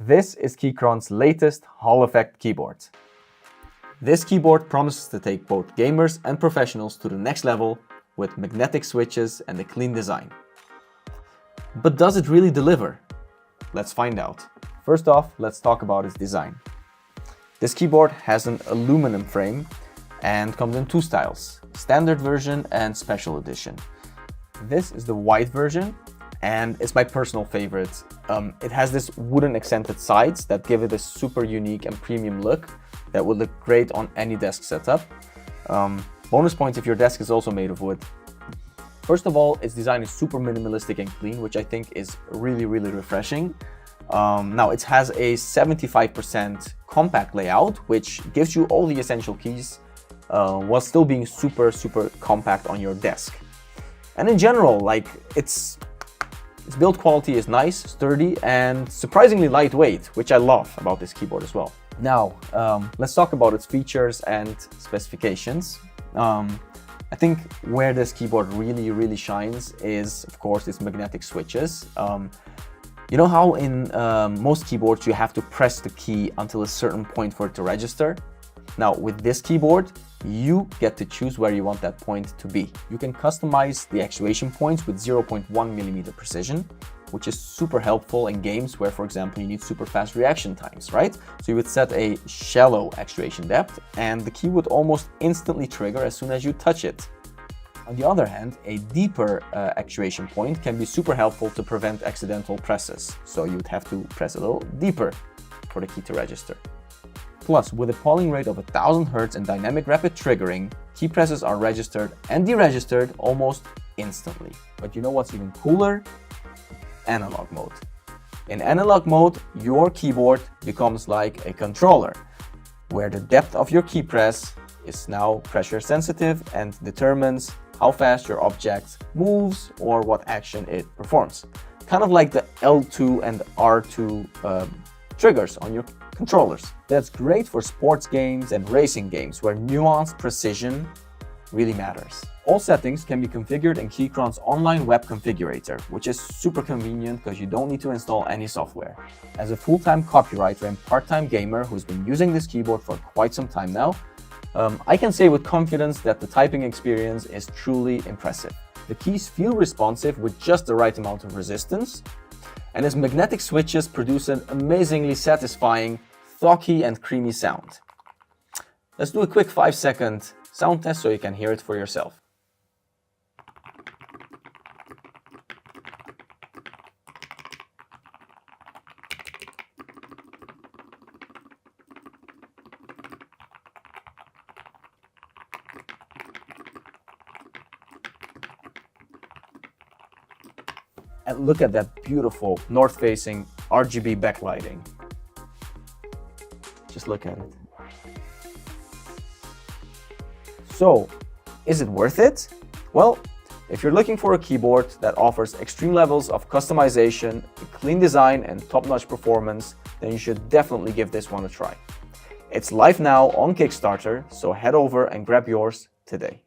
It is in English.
This is Keychron's latest Hall Effect keyboard. This keyboard promises to take both gamers and professionals to the next level with magnetic switches and a clean design. But does it really deliver? Let's find out. First off, let's talk about its design. This keyboard has an aluminum frame and comes in two styles, standard version and special edition. This is the white version and it's my personal favorite. It has this wooden accented sides that give it a super unique and premium look that will look great on any desk setup. Bonus points if your desk is also made of wood. First of all, its design is super minimalistic and clean, which I think is really refreshing. Now it has a 75% compact layout, which gives you all the essential keys while still being super compact on your desk. And in general, like its build quality is nice, sturdy, and surprisingly lightweight, which I love about this keyboard as well. Now, let's talk about its features and specifications. I think where this keyboard really shines is, of course, its magnetic switches. You know how in most keyboards you have to press the key until a certain point for it to register? Now, with this keyboard, you get to choose where you want that point to be. You can customize the actuation points with 0.1mm precision, which is super helpful in games where, for example, you need super fast reaction times, right? So you would set a shallow actuation depth and the key would almost instantly trigger as soon as you touch it. On the other hand, a deeper actuation point can be super helpful to prevent accidental presses. So you would have to press a little deeper for the key to register. Plus, with a polling rate of 1000 Hz and dynamic rapid triggering, key presses are registered and deregistered almost instantly. But you know what's even cooler? Analog mode. In analog mode, your keyboard becomes like a controller, where the depth of your key press is now pressure sensitive and determines how fast your object moves or what action it performs. Kind of like the L2 and R2 triggers on your controllers. That's great for sports games and racing games where nuanced precision really matters. All settings can be configured in Keychron's online web configurator, which is super convenient because you don't need to install any software. As a full-time copywriter and part-time gamer who's been using this keyboard for quite some time now, I can say with confidence that the typing experience is truly impressive. The keys feel responsive with just the right amount of resistance, and its magnetic switches produce an amazingly satisfying, thocky and creamy sound. Let's do a quick 5-second sound test so you can hear it for yourself. And look at that beautiful north-facing RGB backlighting. Just look at it. So, is it worth it? Well, if you're looking for a keyboard that offers extreme levels of customization, a clean design, and top-notch performance, then you should definitely give this one a try. It's live now on Kickstarter, so head over and grab yours today.